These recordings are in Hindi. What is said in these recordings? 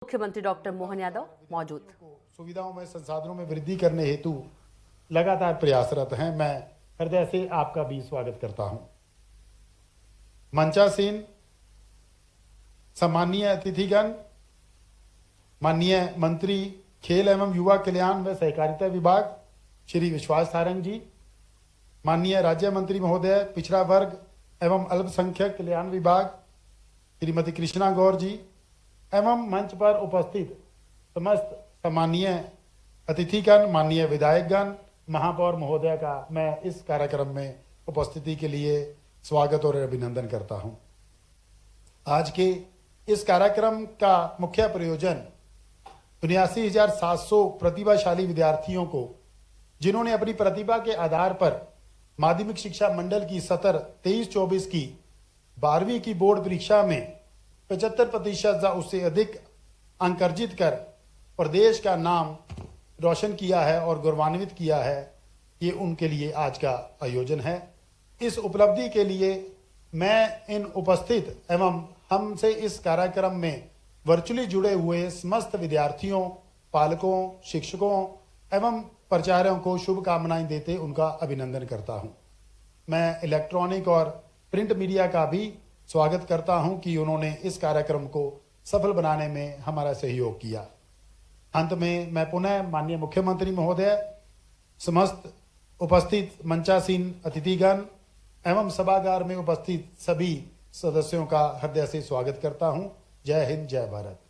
मुख्यमंत्री डॉक्टर मोहन यादव मौजूद। सुविधाओं में संसाधनों में वृद्धि करने हेतु लगातार प्रयासरत हैं। मैं हृदय से आपका भी स्वागत करता हूं। मंचासीन सम्मानीय अतिथिगण, माननीय मंत्री खेल एवं युवा कल्याण व सहकारिता विभाग श्री विश्वास सारंग जी, माननीय राज्य मंत्री महोदय पिछड़ा वर्ग एवं अल्पसंख्यक कल्याण विभाग श्रीमती कृष्णा गौर जी एवं मंच पर उपस्थित समस्त सम्मानीय अतिथिगण, माननीय विधायकगण, महापौर महोदय का मैं इस कार्यक्रम में उपस्थिति के लिए स्वागत और अभिनंदन करता हूं। आज के इस कार्यक्रम का मुख्य प्रयोजन 79,700 प्रतिभाशाली विद्यार्थियों को, जिन्होंने अपनी प्रतिभा के आधार पर माध्यमिक शिक्षा मंडल की सत्र 23-24 की 12वीं की बोर्ड परीक्षा में 75% या उससे अधिक अंक अर्जित कर प्रदेश का नाम रोशन किया है और गौरवान्वित किया है, ये उनके लिए आज का आयोजन है। इस उपलब्धि के लिए मैं इन उपस्थित एवं हमसे इस कार्यक्रम में वर्चुअली जुड़े हुए समस्त विद्यार्थियों, पालकों, शिक्षकों एवं प्राचार्यों को शुभकामनाएं देते उनका अभिनंदन करता हूं। मैं इलेक्ट्रॉनिक और प्रिंट मीडिया का भी स्वागत करता हूं कि उन्होंने इस कार्यक्रम को सफल बनाने में हमारा सहयोग किया। अंत में मैं पुनः माननीय मुख्यमंत्री महोदय, समस्त उपस्थित मंचासीन अतिथिगण एवं सभागार में उपस्थित सभी सदस्यों का हृदय से स्वागत करता हूं। जय हिंद, जय भारत।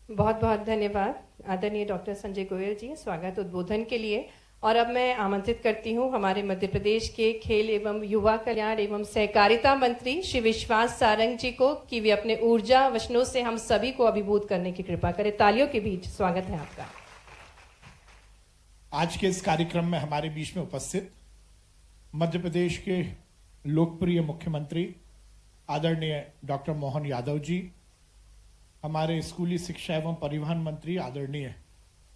बहुत बहुत धन्यवाद आदरणीय डॉक्टर संजय गोयल जी स्वागत उद्बोधन के लिए। और अब मैं आमंत्रित करती हूं हमारे मध्य प्रदेश के खेल एवं युवा कल्याण एवं सहकारिता मंत्री श्री विश्वास सारंग जी को कि वे अपने ऊर्जा वचनों से हम सभी को अभिभूत करने की कृपा करें। तालियों के बीच स्वागत है आपका। आज के इस कार्यक्रम में हमारे बीच में उपस्थित मध्य प्रदेश के लोकप्रिय मुख्यमंत्री आदरणीय डॉक्टर मोहन यादव जी, हमारे स्कूली शिक्षा एवं परिवहन मंत्री आदरणीय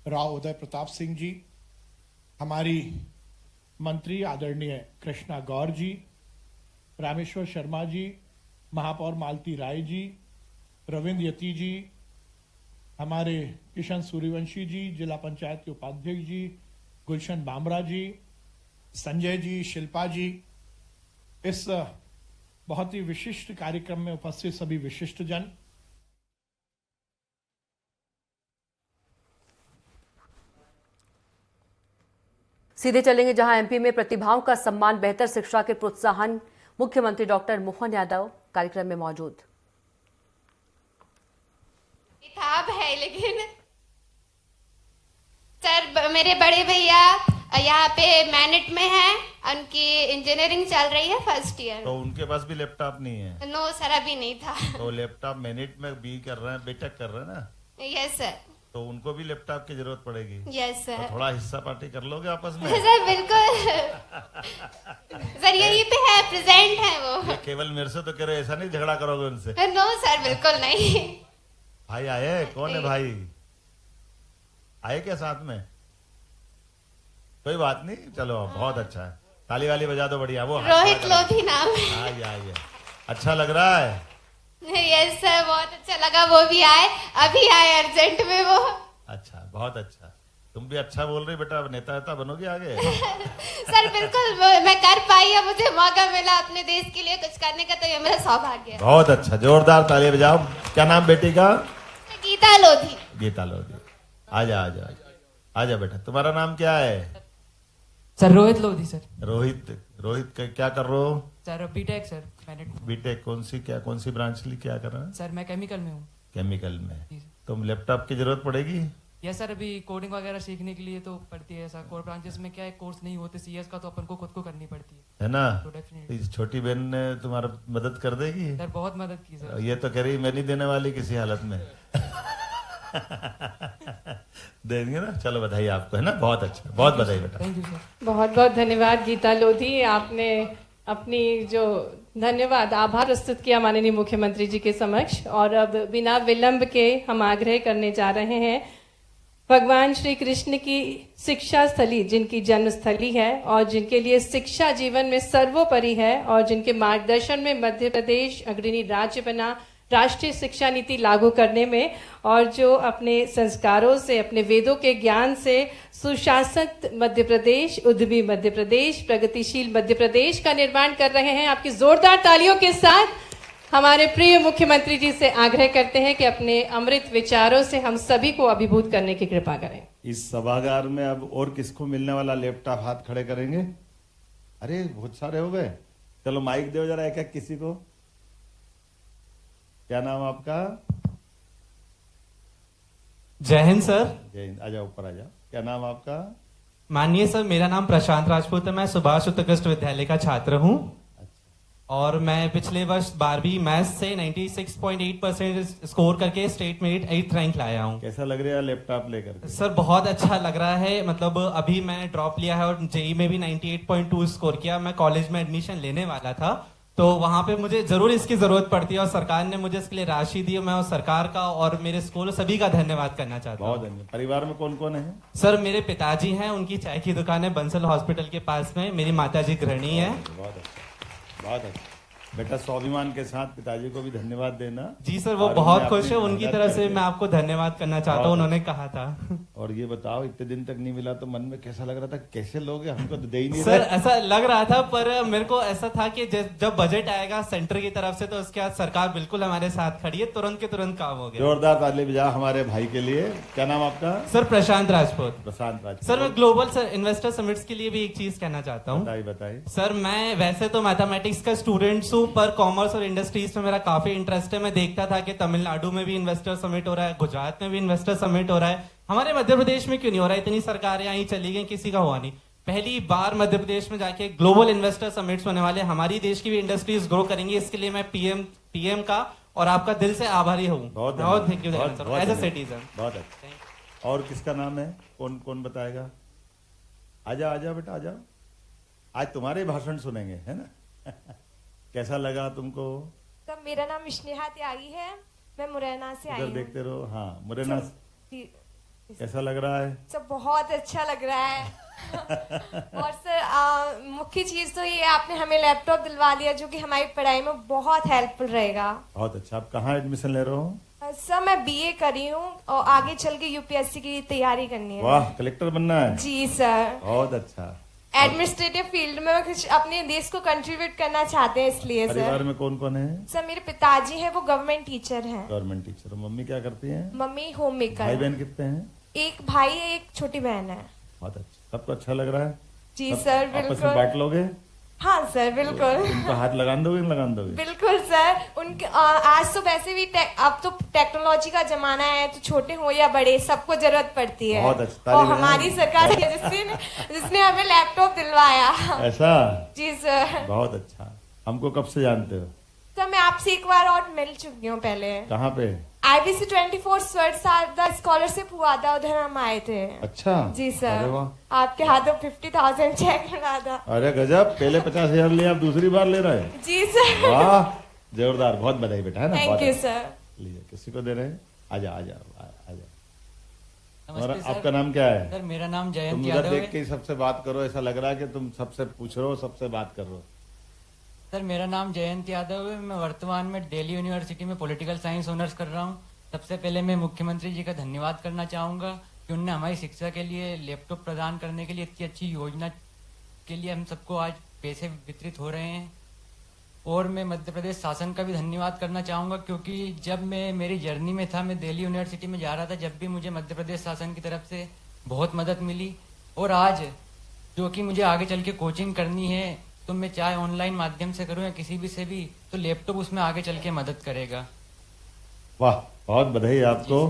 राव उदय प्रताप सिंह जी, हमारी मंत्री आदरणीय कृष्णा गौर जी, रामेश्वर शर्मा जी, महापौर मालती राय जी, रविंद्र यति जी, हमारे किशन सूर्यवंशी जी, जिला पंचायत के उपाध्यक्ष जी, गुलशन बामरा जी, संजय जी, शिल्पा जी, इस बहुत ही विशिष्ट कार्यक्रम में उपस्थित सभी विशिष्ट जन, सीधे चलेंगे जहां एमपी में प्रतिभाओं का सम्मान, बेहतर शिक्षा के प्रोत्साहन। मुख्यमंत्री डॉक्टर मोहन यादव कार्यक्रम में मौजूद। किताब है, लेकिन सर मेरे बड़े भैया यहाँ पे मैनेट में है, उनकी इंजीनियरिंग चल रही है फर्स्ट ईयर। तो उनके पास भी लैपटॉप नहीं है? नो सर, अभी नहीं था। तो लैपटॉप मैनेट में बी कर रहे हैं, बीटेक कर रहे हैं ना? Yes sir. तो उनको भी लैपटॉप की जरूरत पड़ेगी। Yes sir. तो थोड़ा हिस्सा पार्टी कर लोगे आपस में? सर बिल्कुल। सर यहीं पे है, प्रेजेंट है वो। ये केवल मेरे से तो कह रहे, ऐसा नहीं झगड़ा करोगे उनसे? नो सर, बिल्कुल नहीं। भाई आए? कौन है भाई? आए क्या साथ में? कोई बात नहीं, चलो बहुत अच्छा है, ताली वाली बजा दो बढ़िया। वो रोहित लोधी नाम है। आइए, अच्छा लग रहा है? यस सर, बहुत अच्छा लगा। वो भी आए, अभी आए अर्जेंट में वो। अच्छा, बहुत अच्छा। तुम भी अच्छा बोल रही बेटा, नेता बनोगे आगे। सर बिल्कुल, मैं कर पाई है, मुझे मौका मिला अपने देश के लिए कुछ करने का, तो ये मेरा सौभाग्य है। बहुत अच्छा, जोरदार ताली बजाओ। क्या नाम बेटी का? गीता लोधी। गीता लोधी, आजा बेटा। तुम्हारा नाम क्या है? सर रोहित लोधी। सर रोहित क्या कर रहे हो? Sir BTech sir. बीटेक कौन सी ब्रांच ली, क्या कर रहे हैं? सर मैं केमिकल में हूँ। केमिकल में। तुम लैपटॉप की जरूरत पड़ेगी? यस सर, अभी कोडिंग वगैरह सीखने के लिए तो पड़ती है। ऐसा कोर ब्रांचेस में क्या है, कोर्स नहीं होते सीएस का, तो अपन को खुद को करनी पड़ती है ना? तो डेफिनेटली इस छोटी बहन ने तुम्हारा मदद कर देगी? सर बहुत मदद की सर। ये तो कह रही मैं नहीं देने वाली किसी हालत में। देंगे ना? चलो बधाई आपको, है ना? बहुत अच्छा, बहुत बधाई बेटा। Thank you sir. बहुत बहुत धन्यवाद गीता लोधी, आपने अपनी जो धन्यवाद आभार प्रस्तुत किया माननीय मुख्यमंत्री जी के समक्ष। और अब बिना विलंब के हम आग्रह करने जा रहे हैं भगवान श्री कृष्ण की शिक्षा स्थली जिनकी जन्मस्थली है और जिनके लिए शिक्षा जीवन में सर्वोपरि है और जिनके मार्गदर्शन में मध्य प्रदेश अग्रणी राज्य बना राष्ट्रीय शिक्षा नीति लागू करने में, और जो अपने संस्कारों से, अपने वेदों के ज्ञान से सुशासित मध्य प्रदेश, उद्यमी मध्य प्रदेश, प्रगतिशील मध्य प्रदेश का निर्माण कर रहे हैं। आपकी जोरदार तालियों के साथ हमारे प्रिय मुख्यमंत्री जी से आग्रह करते हैं कि अपने अमृत विचारों से हम सभी को अभिभूत करने की कृपा करें। इस सभागार में अब और किसको मिलने वाला लैपटॉप हाथ खड़े करेंगे? अरे बहुत सारे हो गए। चलो माइक दो जरा एक एक किसी को। क्या नाम आपका? जय हिंद सर। जय हिंद। आ जाओ ऊपर आ जाओ। क्या नाम आपका? माननीय सर, मेरा नाम प्रशांत राजपूत है। मैं सुभाष उत्कृष्ट विद्यालय का छात्र हूँ और मैं पिछले वर्ष 12वीं मैथ्स से 96.8% स्कोर करके स्टेट में 8th रैंक लाया हूँ। कैसा लग रहा है लैपटॉप लेकर के? सर बहुत अच्छा लग रहा है। मतलब अभी मैंने ड्रॉप लिया है और जेई में भी 98.2 स्कोर किया। मैं कॉलेज में एडमिशन लेने वाला था तो वहां पे मुझे जरूर इसकी जरूरत पड़ती है और सरकार ने मुझे इसके लिए राशि दी। मैं उस सरकार का और मेरे स्कूल सभी का धन्यवाद करना चाहता हूँ। बहुत धन्यवाद। परिवार में कौन कौन है? सर मेरे पिताजी हैं, उनकी चाय की दुकान है बंसल हॉस्पिटल के पास में। मेरी माताजी गृहिणी है। बहुत अच्छा, बहुत अच्छा। बेटा स्वाभिमान के साथ पिताजी को भी धन्यवाद देना। जी सर, वो और बहुत उन्हें खुश अपनी है। उनकी मदद तरफ से करके। मैं आपको धन्यवाद करना चाहता हूँ, उन्होंने कहा था। और ये बताओ इतने दिन तक नहीं मिला तो मन में कैसा लग रहा था? कैसे लोगे? हमको तो दे ही नहीं सर रहे। ऐसा लग रहा था, पर मेरे को ऐसा था कि जब बजट आएगा सेंटर की तरफ से तो उसके बाद सरकार बिल्कुल हमारे साथ खड़ी है, तुरंत के तुरंत काम हो गया। जोरदार ताली बजा हमारे भाई के लिए। क्या नाम आपका? सर प्रशांत राजपूत। प्रशांत राजपूत। सर मैं ग्लोबल इन्वेस्टर समिट्स के लिए भी एक चीज कहना चाहता हूँ। बताइए बताइए। सर मैं वैसे तो मैथमेटिक्स का स्टूडेंट हूँ, पर कॉमर्स और इंडस्ट्रीज में मेरा काफी इंटरेस्ट है। मैं देखता था कि तमिलनाडु में भी इन्वेस्टर समिट हो रहा है, गुजरात में भी इन्वेस्टर समिट हो रहा है। हमारे मध्य प्रदेश में क्यों नहीं हो रहा है? इतनी सरकारें आई चली गई, किसी का हुआ नहीं। पहली बार मध्य प्रदेश में जाके ग्लोबल इन्वेस्टर समिट्स होने वाले, हमारी देश की भी इंडस्ट्रीज ग्रो करेंगी। इसके लिए मैं पीएम का और आपका दिल से आभारी हूँ। बहुत thank you as a citizen. बहुत अच्छा। और किसका नाम है? कौन कौन बताएगा? आजा आजा बेटा आजा। आज तुम्हारे भाषण सुनेंगे, है ना? कैसा लगा तुमको? तो मेरा नाम स्नेहा त्यागी है, मैं मुरैना से आई उधर हूँ। देखते रहो। हाँ मुरैना। जी, कैसा लग रहा है? सब बहुत अच्छा लग रहा है। और सर मुख्य चीज तो ये आपने हमें लैपटॉप दिलवा दिया जो कि हमारी पढ़ाई में बहुत हेल्पफुल रहेगा। बहुत अच्छा। आप कहाँ एडमिशन ले रहे हो? सर मैं बीए करी हूँ और आगे चल के यूपीएससी की तैयारी करनी है। वाह, कलेक्टर बनना है? जी सर। बहुत अच्छा। एडमिनिस्ट्रेटिव फील्ड में कुछ अपने देश को कंट्रीब्यूट करना चाहते हैं, इसलिए सर। परिवार में कौन कौन है? सर मेरे पिताजी हैं, वो गवर्नमेंट टीचर हैं। Government teacher. मम्मी क्या करती हैं? Mummy home maker. भाई बहन कितने हैं? एक भाई है, एक छोटी बहन है। बहुत अच्छा। सबको अच्छा लग रहा है? जी सब सर आपस में बिल्कुल। बांट लोगे? हाँ सर बिल्कुल। उनको हाथ लगान दोगे? लगान दोगे? बिल्कुल सर। उनके आज तो वैसे भी अब तो टेक्नोलॉजी का जमाना है, तो छोटे हो या बड़े सबको जरूरत पड़ती है। बहुत अच्छा। और हमारी सरकार है जिसने हमें लैपटॉप दिलवाया। ऐसा? जी सर। बहुत अच्छा। हमको कब से जानते हो? तो मैं आपसे एक बार और मिल चुकी हूँ पहले। कहाँ पे? IBC 24 स्वर्ण सारदा स्कॉलरशिप हुआ था, उधर हम आए थे। अच्छा। जी अरे सर। वाह। आपके हाथों 50,000 चेक मिला था। अरे गजब। पहले 50,000 लिए, आप दूसरी बार ले रहे हैं? जी सर। वाह, जोरदार। बहुत बधाई बेटा, है ना? थैंक बहुत यू अच्छा। सर। लीजिए, किसी को दे रहे हैं? आजा आजा आजा। और नमस्ते सर। आपका नाम क्या है? सर मेरा नाम तुम जयंत उधर यादव देख है। के ही सबसे बात करो। ऐसा लग रहा है कि तुम सबसे पूछ रहे हो, सबसे बात कर रहे हो। सर मेरा नाम जयंत यादव है। मैं वर्तमान में दिल्ली यूनिवर्सिटी में पॉलिटिकल साइंस ऑनर्स कर रहा हूँ। सबसे पहले मैं मुख्यमंत्री जी का धन्यवाद करना चाहूँगा कि उन्होंने हमारी शिक्षा के लिए लैपटॉप प्रदान करने के लिए इतनी अच्छी योजना के लिए हम सबको आज पैसे वितरित हो रहे हैं। और मैं मध्य प्रदेश शासन का भी धन्यवाद करना चाहूँगा क्योंकि जब मैं मेरी जर्नी में था, मैं दिल्ली यूनिवर्सिटी में जा रहा था, जब भी मुझे मध्य प्रदेश शासन की तरफ से बहुत मदद मिली। और आज जो कि मुझे आगे चल के कोचिंग करनी है, तो मैं चाहे ऑनलाइन माध्यम से करूँ या किसी भी से भी, तो लैपटॉप उसमें आगे चल के मदद करेगा। वाह, बहुत बधाई आपको।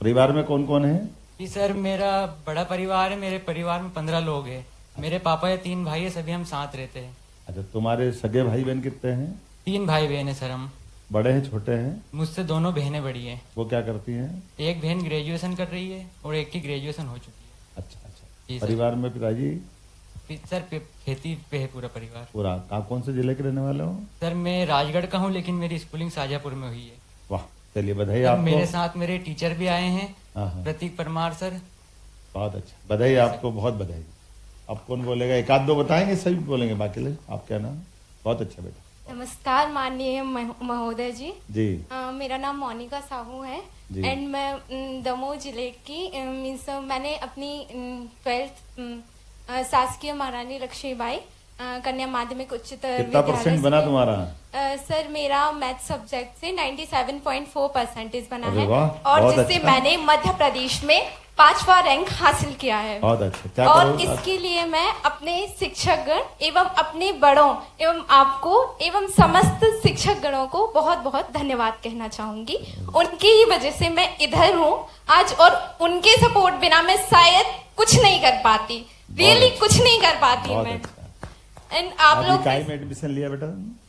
परिवार में कौन कौन है? जी सर, मेरा बड़ा परिवार है। मेरे परिवार में 15 लोग हैं। मेरे पापा या 3 भाई है, सभी हम साथ रहते हैं। अच्छा, तुम्हारे सगे भाई बहन कितने हैं? 3 भाई बहन है सर हम। बड़े हैं छोटे हैं? मुझसे 2 बहनें बड़ी हैं। वो क्या करती हैं? एक बहन ग्रेजुएशन कर रही है और एक की ग्रेजुएशन हो चुकी है। अच्छा अच्छा। जी सर। परिवार में पिताजी? सर खेती पे है पूरा परिवार। पूरा। आप कौन से जिले के रहने वाले हो? सर मैं राजगढ़ का हूँ, लेकिन मेरी स्कूलिंग शाजापुर में हुई है। वाह, चलिए बधाई सर, आपको। मेरे साथ मेरे टीचर भी आए हैं हाँ हाँ, प्रतीक परमार सर। बहुत अच्छा, बधाई आपको, बहुत बधाई। अब कौन बोलेगा? एक आध दो बताएंगे, सभी बोलेंगे, बाकी लोग। आप क्या नाम? बहुत अच्छा बेटा। नमस्कार माननीय महोदय जी। जी मेरा नाम मोनिका साहू है जी। एंड मैं दमोह जिले की मीन्स मैंने अपनी 12th शासकीय महारानी लक्ष्मीबाई कन्या माध्यमिक उच्चतर कितना परसेंट बना से- तुम्हारा? सर मेरा मैथ सब्जेक्ट से 97.4% बना अरे है वाह, और बहुत जिससे अच्छा। मैंने मध्य प्रदेश में 5वां रैंक हासिल किया है। बहुत अच्छा। क्या और करोगे? इसके लिए मैं अपने शिक्षकगण एवं अपने बड़ों एवं आपको एवं समस्त शिक्षकगणों को बहुत बहुत धन्यवाद कहना चाहूंगी। उनकी ही वजह से मैं इधर हूँ आज, और उनके सपोर्ट बिना मैं शायद कुछ नहीं कर पाती, रियली अच्छा। कुछ नहीं कर पाती बहुत मैं। अच्छा। एंड आप अभी लोग काई में एडमिशन लिया बेटा?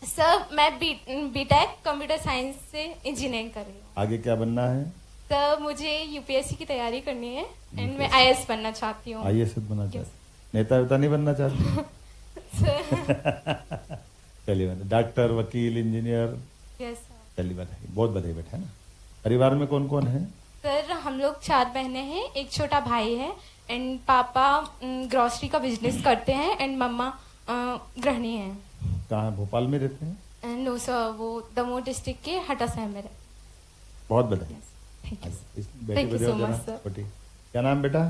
सर मैं बीटेक कंप्यूटर साइंस से इंजीनियरिंग कर रही हूँ। आगे क्या बनना है? सर मुझे यूपीएससी की तैयारी करनी है एंड मैं आईएएस बनना चाहती हूँ। आईएएस बनना चाहते? नेता वेता नहीं बनना चाहते? सर चलिए बता, डॉक्टर, वकील, इंजीनियर। Yes sir. चलिए बधाई, बहुत बधाई बेटा। है ना? परिवार में कौन कौन है? सर हम लोग 4 बहनें हैं, एक छोटा भाई है एंड पापा ग्रोसरी का बिजनेस करते हैं एंड मम्मा गृहिणी हैं। कहाँ, भोपाल में रहते हैं? नो सर, वो दमोह डिस्ट्रिक्ट के हटा शहर में रहते बहुत बधाई। हैं। Thank you. इस बेटी Thank you बधाई so जरा, much, sir. छोटी। क्या नाम बेटा?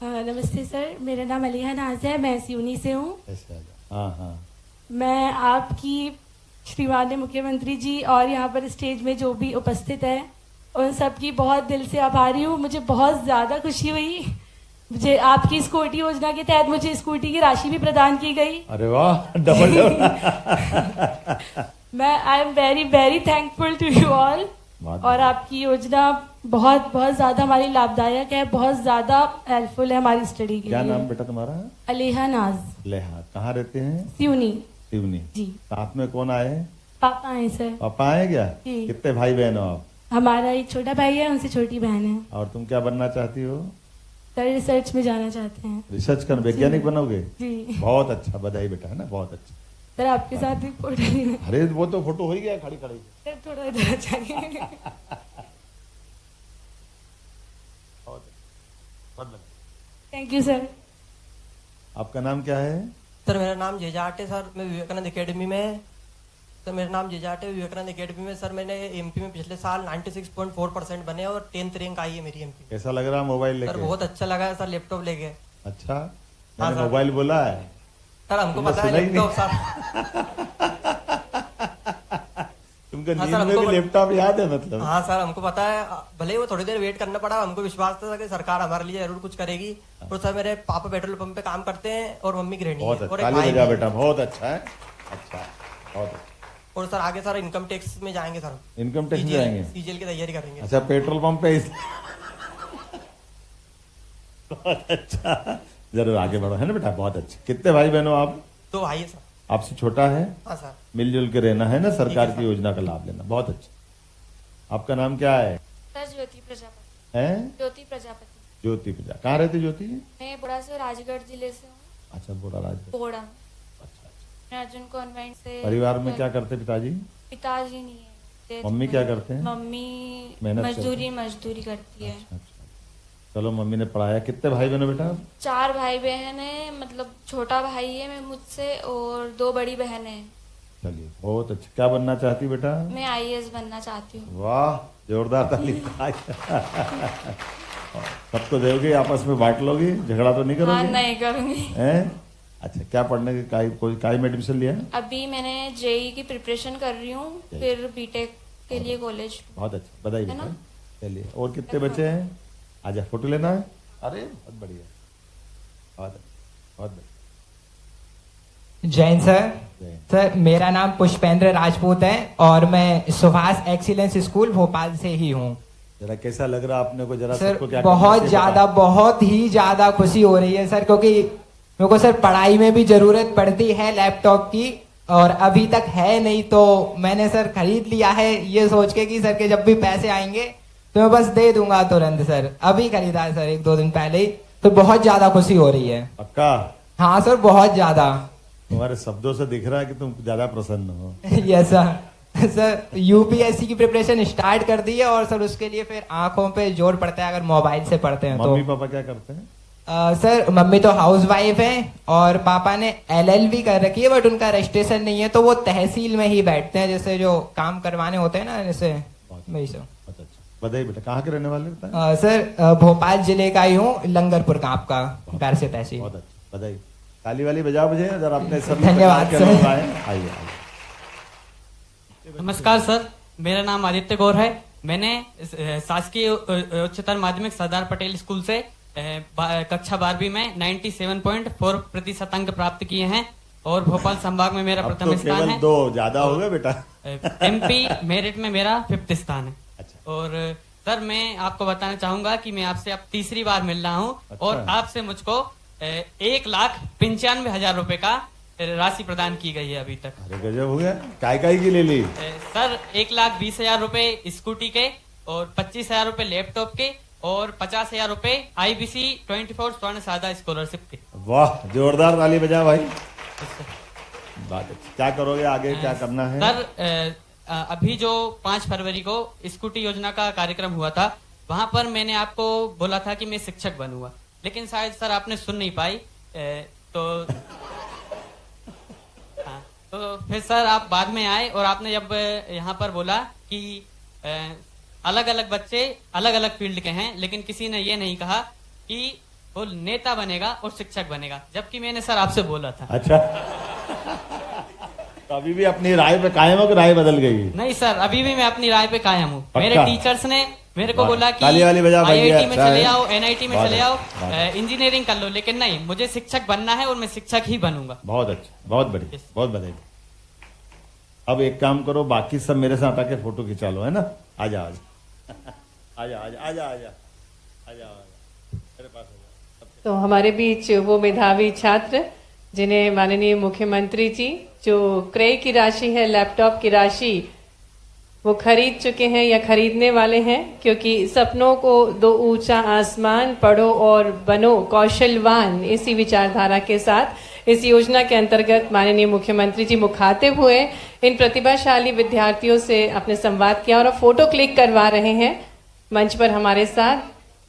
नमस्ते सर, मेरा नाम अलिया नाज है, मैं सिवनी से हूँ। ऐसे आ जाओ। हाँ हाँ, मैं आपकी श्रीमान मुख्यमंत्री जी और यहाँ पर स्टेज में जो भी उपस्थित है उन सबकी बहुत दिल से आभारी हूँ। मुझे बहुत ज़्यादा खुशी हुई, मुझे आपकी स्कूटी योजना के तहत मुझे स्कूटी की राशि भी प्रदान की गई। अरे वाह, डबल डबल। मैं I am very very thankful to you all. और आपकी योजना बहुत बहुत ज़्यादा हमारी लाभदायक है, बहुत ज़्यादा हेल्पफुल है हमारी स्टडी के क्या लिए। नाम बेटा तुम्हारा? अलिहा नाज, लेहा। कहाँ रहते हैं? सिवनी। सिवनी। जी। साथ में कौन आए? पापा हैं सर। पापा आए क्या? जी। कितने भाई बहन हो आप? हमारा एक छोटा भाई है, उनसे छोटी बहन है। और तुम क्या बनना चाहती हो? सर रिसर्च में जाना चाहते हैं। रिसर्च कर, वैज्ञानिक बनोगे? जी। बहुत अच्छा, बधाई बेटा। है ना? बहुत अच्छा। सर आपके साथ एक फोटो लेना। अरे वो तो फोटो हो ही गया, खड़ी खड़ी। सर थोड़ा इधर आ जाइए। बहुत अच्छा, बहुत बधाई। Thank you sir. आपका नाम क्या है? सर मेरा नाम जेजाट है सर, मैं विवेकानंद एकेडमी में। सर मेरा नाम जेजाट है, विवेकानंद एकेडमी में। सर मैंने एमपी में पिछले साल 96.4% बने और 10th रैंक आई है मेरी एमपी। कैसा लग रहा मोबाइल सर लेके? बहुत अच्छा लगा है सर, लैपटॉप लेके। अच्छा, हाँ, मैंने सर। मोबाइल बोला है? सर हमको तुमने पता है सुना ही लैपटॉप सर। तुमको हाँ, नींद सर, में हमको भी लैपटॉप याद है मतलब? हाँ सर हमको पता है, भले ही वो थोड़ी देर वेट करना पड़ा, हमको विश्वास था कि सरकार हमारे लिए जरूर कुछ करेगी। और सर मेरे पापा पेट्रोल पंप पे काम करते हैं और मम्मी गृहिणी बहुत है अच्छा, और एक ताली भाई बजा भी है। बेटा, बहुत अच्छा है। अच्छा, बहुत अच्छा। और सर आगे सर इनकम टैक्स में जाएंगे सर। इनकम टैक्स में जाएंगे? सीजीएल की तैयारी करेंगे। अच्छा, पेट्रोल पंप पे बहुत अच्छा, जरूर आगे बढ़ो। है ना बेटा? बहुत अच्छा। कितने भाई बहन हो आप? 2 भाई है सर। आपसे छोटा है? हाँ सर। मिलजुल के रहना है ना, सरकार ठीक है, की योजना का लाभ लेना। बहुत अच्छा। आपका नाम क्या है? सर ज्योति प्रजापति। हैं? ज्योति प्रजापति। ज्योति प्रजा। कहाँ रहती ज्योति? मैं बोड़ा से राजगढ़ जिले से हूँ। अच्छा, बोरा राज। बोड़ा में। अच्छा अच्छा। मैं अर्जुन कॉन्वेंट से। परिवार में क्या करते पिताजी? पिताजी नहीं है। मम्मी क्या करते हैं? मम्मी मेहनत मजदूरी करती है। अच्छा अच्छा। चलो, मम्मी ने पढ़ाया। कितने भाई बहन हो बेटा? 4 भाई बहन है, मतलब छोटा भाई है मैं मुझसे और 2 बड़ी बहन है। चलिए, बहुत अच्छा। क्या बनना चाहती बेटा? मैं आईएएस बनना चाहती हूँ। वाह, जोरदार ताली। सबको दोगे, आपस में बांट लोगी, झगड़ा तो नहीं हाँ करोगे? नहीं करूंगी। हैं? अच्छा, क्या पढ़ने के काय में एडमिशन लिया है? अभी मैंने जेई की प्रिपरेशन कर रही हूँ, फिर बीटेक के लिए कॉलेज। बहुत अच्छा, बधाई है बेटा। ना? चलिए, और कितने बच्चे हैं? आजा, फोटो लेना है। अरे बहुत बढ़िया, बहुत अच्छा, बहुत बढ़िया। जैन सर। जय। सर मेरा नाम पुष्पेंद्र राजपूत है और मैं सुभाष एक्सीलेंस स्कूल भोपाल से ही हूँ। जरा कैसा लग रहा आपने को? जरा सर सबको क्या करना बहुत चाहिए ज्यादा, बता। बहुत ही ज्यादा खुशी हो रही है सर, क्योंकि मेरे को सर पढ़ाई में भी जरूरत पड़ती है लैपटॉप की और अभी तक है नहीं, तो मैंने सर खरीद लिया है ये सोच के कि सर के जब भी पैसे आएंगे तो मैं बस दे दूंगा तुरंत। सर अभी खरीदा है सर 1-2 दिन पहले ही, तो बहुत ज्यादा खुशी हो रही है। पक्का? हाँ सर बहुत ज्यादा। तुम्हारे शब्दों से दिख रहा है कि तुम ज्यादा प्रसन्न हो। Yes sir. सर यूपीएससी की प्रिपरेशन स्टार्ट कर दी है और सर उसके लिए फिर आंखों पे जोर पड़ता है अगर मोबाइल से पढ़ते हैं तो। मम्मी पापा क्या करते हैं? सर मम्मी तो हाउस वाइफ है और पापा ने एलएलबी कर रखी है बट उनका रजिस्ट्रेशन नहीं है, तो वो तहसील में ही बैठते हैं जैसे जो काम करवाने होते हैं ना, जैसे वही सब। अच्छा अच्छा, बधाई बेटा। कहाँ के रहने वाले बताएं? सर भोपाल जिले का ही हूँ, लंगरपुर का आपका घर से तहसील। बहुत अच्छा, बधाई। ताली वाली बजा मुझे अगर आपने सब धन्यवाद सर। आइए आइए। नमस्कार सर, मेरा नाम आदित्य गौर है। मैंने शासकीय उच्चतर माध्यमिक सरदार पटेल स्कूल से कक्षा 12वीं में 97.4% अंक प्राप्त किए हैं और भोपाल संभाग में मेरा प्रथम स्थान है। 2 ज्यादा हो गए बेटा। एमपी मेरिट में मेरा 5th स्थान है। अच्छा। और सर मैं आपको बताना चाहूंगा कि मैं आपसे अब तीसरी बार मिल रहा हूँ। अच्छा। और आपसे मुझको 1,95,000 रुपए का राशि प्रदान की गई है अभी तक। अरे गजब हो गया। काय की ले ली? सर 1,20,000 रुपए स्कूटी के और 25,000 रुपए लैपटॉप के और 50,000 रुपए IBC 24 स्वर्ण साधा स्कॉलरशिप के। वाह, जोरदार ताली बजा भाई। बात अच्छी। क्या करोगे आगे, क्या करना है? सर अभी जो 5 फरवरी को स्कूटी योजना का कार्यक्रम हुआ था, वहां पर मैंने आपको बोला था कि मैं शिक्षक बनूंगा, लेकिन शायद सर आपने सुन नहीं पाई। तो फिर सर आप बाद में आए और आपने जब यहाँ पर बोला कि अलग अलग बच्चे अलग अलग फील्ड के हैं, लेकिन किसी ने ये नहीं कहा कि वो नेता बनेगा और शिक्षक बनेगा, जबकि मैंने सर आपसे बोला था। अच्छा। तो अभी भी अपनी राय पे कायम हो कि राय बदल गई? नहीं सर, अभी भी मैं अपनी राय पे कायम हूँ। मेरे टीचर्स ने मेरे को बोला कि ताली वाली बजा भाई। IIT में चले आओ, NIT में बहुत चले आओ, अच्छा। इंजीनियरिंग कर लो, लेकिन नहीं, मुझे शिक्षक बनना है और मैं शिक्षक ही बनूंगा। बहुत अच्छा, बहुत बढ़िया, बहुत बधाई। अब एक काम करो, बाकी सब मेरे साथ आके फोटो खिंचा लो, है ना? आजा आजा आजा आजा आजा आजा आजा मेरे पास आजा। तो हमारे बीच वो मेधावी छात्र जिन्हें माननीय मुख्यमंत्री जी जो क्रय की राशि है, लैपटॉप की राशि, वो खरीद चुके हैं या खरीदने वाले हैं, क्योंकि सपनों को दो ऊंचा आसमान, पढ़ो और बनो कौशलवान, इसी विचारधारा के साथ इस योजना के अंतर्गत माननीय मुख्यमंत्री जी मुखातिब हुए, इन प्रतिभाशाली विद्यार्थियों से अपने संवाद किया और अब फोटो क्लिक करवा रहे हैं। मंच पर हमारे साथ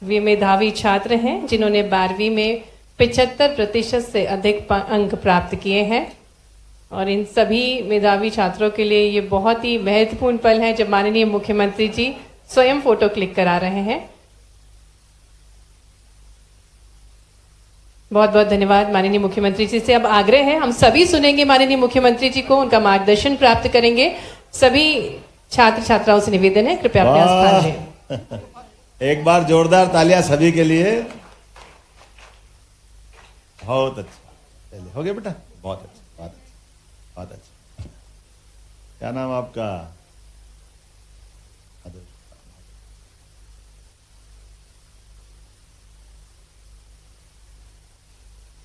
वे मेधावी छात्र हैं जिन्होंने 12वीं में 75% से अधिक अंक प्राप्त किए हैं और इन सभी मेधावी छात्रों के लिए ये बहुत ही महत्वपूर्ण पल है जब माननीय मुख्यमंत्री जी स्वयं फोटो क्लिक करा रहे हैं। बहुत बहुत धन्यवाद माननीय मुख्यमंत्री जी से। अब आग्रह है, हम सभी सुनेंगे माननीय मुख्यमंत्री जी को, उनका मार्गदर्शन प्राप्त करेंगे। सभी छात्र छात्राओं से निवेदन है, कृपया अपने स्थान लें। एक बार जोरदार तालियां सभी के लिए। बहुत अच्छा, चलिए हो गया बेटा, बहुत अच्छा, बहुत अच्छा, बहुत अच्छा। क्या नाम आपका?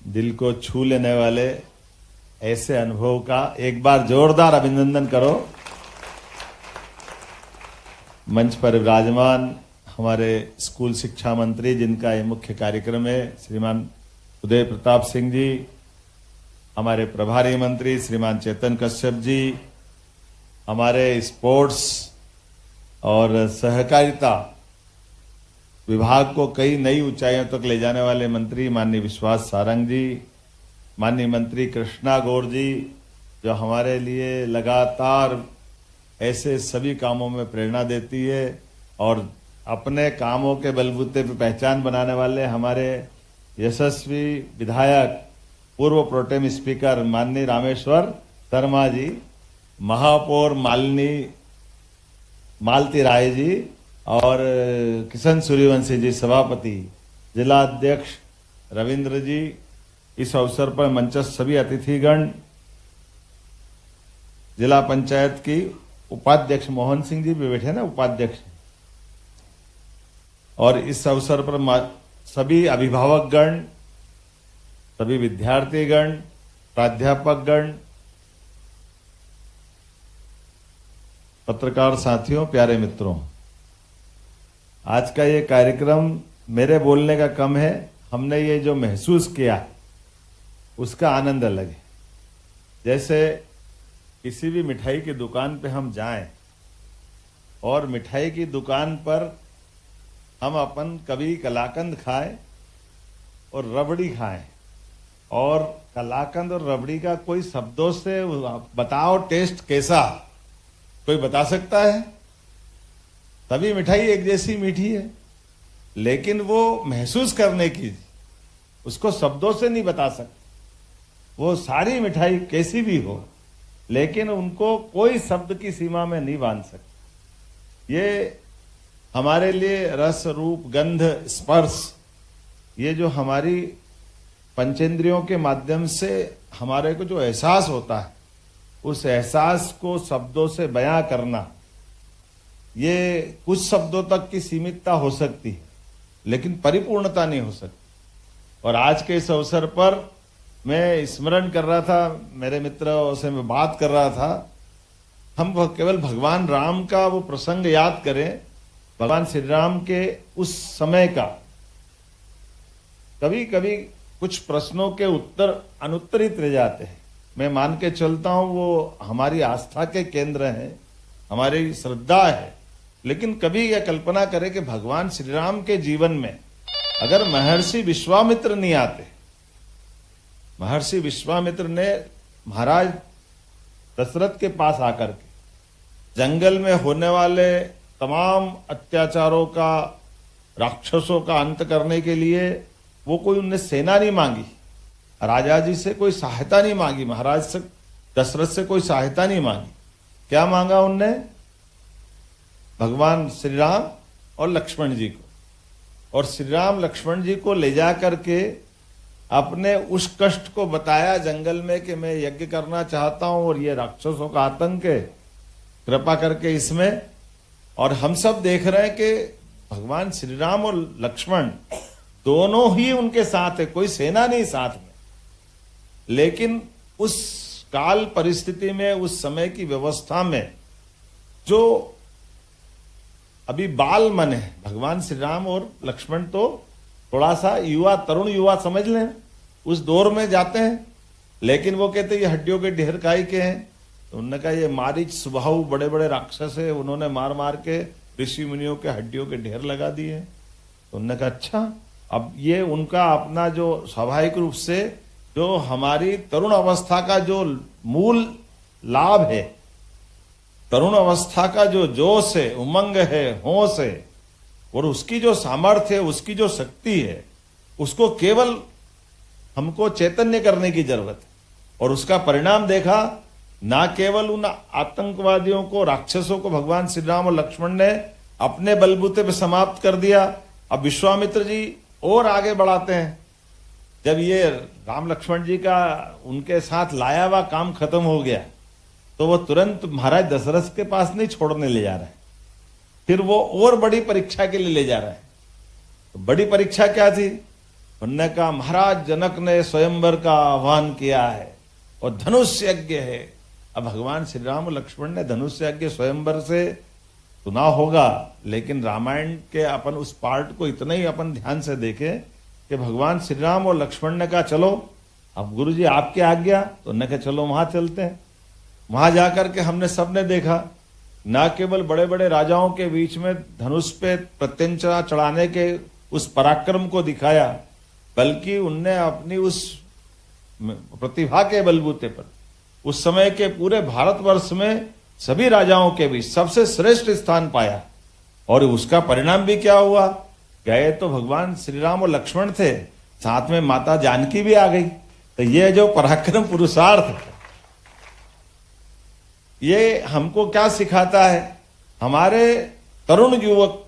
दिल को छू लेने वाले ऐसे अनुभव का एक बार जोरदार अभिनंदन करो। मंच पर विराजमान हमारे स्कूल शिक्षा मंत्री, जिनका ये मुख्य कार्यक्रम है, श्रीमान उदय प्रताप सिंह जी, हमारे प्रभारी मंत्री श्रीमान चेतन कश्यप जी, हमारे स्पोर्ट्स और सहकारिता विभाग को कई नई ऊंचाइयों तक ले जाने वाले मंत्री माननीय विश्वास सारंग जी, माननीय मंत्री कृष्णा गौर जी, जो हमारे लिए लगातार ऐसे सभी कामों में प्रेरणा देती है और अपने कामों के बलबूते पर पहचान बनाने वाले हमारे यशस्वी विधायक, पूर्व प्रोटेम स्पीकर माननीय रामेश्वर शर्मा जी, महापौर मालती राय जी और किशन सूर्यवंशी जी, सभापति, जिला अध्यक्ष रविंद्र जी, इस अवसर पर मंचस्थ सभी अतिथिगण, जिला पंचायत की उपाध्यक्ष मोहन सिंह जी भी बैठे ना, उपाध्यक्ष, और इस अवसर पर सभी अभिभावकगण, सभी विद्यार्थीगण, प्राध्यापकगण, पत्रकार साथियों, प्यारे मित्रों, आज का ये कार्यक्रम मेरे बोलने का कम है, हमने ये जो महसूस किया उसका आनंद अलग है। जैसे किसी भी मिठाई की दुकान पे हम जाएं और मिठाई की दुकान पर हम अपन कभी कलाकंद खाएं और रबड़ी खाएं, और कलाकंद और रबड़ी का कोई शब्दों से बताओ टेस्ट कैसा, कोई बता सकता है? सभी मिठाई एक जैसी मीठी है, लेकिन वो महसूस करने की, उसको शब्दों से नहीं बता सकते। वो सारी मिठाई कैसी भी हो, लेकिन उनको कोई शब्द की सीमा में नहीं बांध सकते। ये हमारे लिए रस, रूप, गंध, स्पर्श, ये जो हमारी पंचेंद्रियों के माध्यम से हमारे को जो एहसास होता है, उस एहसास को शब्दों से बयां करना, ये कुछ शब्दों तक की सीमितता हो सकती है, लेकिन परिपूर्णता नहीं हो सकती। और आज के इस अवसर पर मैं स्मरण कर रहा था, मेरे मित्रों से मैं बात कर रहा था, हम केवल भगवान राम का वो प्रसंग याद करें, भगवान श्री राम के उस समय का। कभी कभी कुछ प्रश्नों के उत्तर अनुत्तरित रह जाते हैं। मैं मान के चलता हूं वो हमारी आस्था के केंद्र हैं, हमारी श्रद्धा है, लेकिन कभी यह कल्पना करें कि भगवान श्री राम के जीवन में अगर महर्षि विश्वामित्र नहीं आते, महर्षि विश्वामित्र ने महाराज दशरथ के पास आकर के जंगल में होने वाले तमाम अत्याचारों का, राक्षसों का अंत करने के लिए वो कोई उनने सेना नहीं मांगी, राजा जी से कोई सहायता नहीं मांगी, महाराज से दशरथ से कोई सहायता नहीं मांगी। क्या मांगा उनने? भगवान श्री राम और लक्ष्मण जी को, और श्री राम लक्ष्मण जी को ले जा करके अपने उस कष्ट को बताया जंगल में कि मैं यज्ञ करना चाहता हूं और ये राक्षसों का आतंक है, कृपा करके इसमें। और हम सब देख रहे हैं कि भगवान श्री राम और लक्ष्मण दोनों ही उनके साथ है, कोई सेना नहीं साथ में, लेकिन उस काल परिस्थिति में, उस समय की व्यवस्था में जो अभी बाल मन है, भगवान श्री राम और लक्ष्मण तो थोड़ा सा युवा, तरुण युवा समझ लें, उस दौर में जाते हैं, लेकिन वो कहते ये हड्डियों के ढेर काई के हैं। तो उन्होंने कहा ये मारीच स्वभाव बड़े बड़े राक्षस है, उन्होंने मार मार के ऋषि मुनियों के हड्डियों के ढेर लगा दिए। तो उन्होंने कहा अच्छा, अब ये उनका अपना जो स्वाभाविक रूप से जो हमारी तरुण अवस्था का जो मूल लाभ है, तरुण अवस्था का जो जोश है, उमंग है, होश है, और उसकी जो सामर्थ्य है, उसकी जो शक्ति है, उसको केवल हमको चैतन्य करने की जरूरत है। और उसका परिणाम देखा, ना केवल उन आतंकवादियों को, राक्षसों को भगवान श्री राम और लक्ष्मण ने अपने बलबूते पे समाप्त कर दिया, अब विश्वामित्र जी और आगे बढ़ाते हैं। जब ये राम लक्ष्मण जी का उनके साथ लाया हुआ काम खत्म हो गया, तो वो तुरंत महाराज दशरथ के पास नहीं छोड़ने ले जा रहे हैं, फिर वो और बड़ी परीक्षा के लिए ले जा रहे हैं। तो बड़ी परीक्षा क्या थी? उन्होंने कहा महाराज जनक ने स्वयंवर का आह्वान किया है और धनुष यज्ञ है। अब भगवान श्री राम और लक्ष्मण ने धनुष यज्ञ स्वयंवर से सुना होगा, लेकिन रामायण के अपन उस पार्ट को इतना ही अपन ध्यान से देखें कि भगवान श्री राम और लक्ष्मण ने कहा चलो अब गुरुजी आपकी आज्ञा, तो उन्होंने कहा चलो वहां चलते हैं। वहां जाकर के हमने सबने देखा, न केवल बड़े बड़े राजाओं के बीच में धनुष पे प्रत्यंचा चढ़ाने के उस पराक्रम को दिखाया, बल्कि उनने अपनी उस प्रतिभा के बलबूते पर उस समय के पूरे भारतवर्ष में सभी राजाओं के बीच सबसे श्रेष्ठ स्थान पाया। और उसका परिणाम भी क्या हुआ? गए तो भगवान श्री राम और लक्ष्मण थे, साथ में माता जानकी भी आ गई। तो ये जो पराक्रम पुरुषार्थ, ये हमको क्या सिखाता है? हमारे तरुण युवक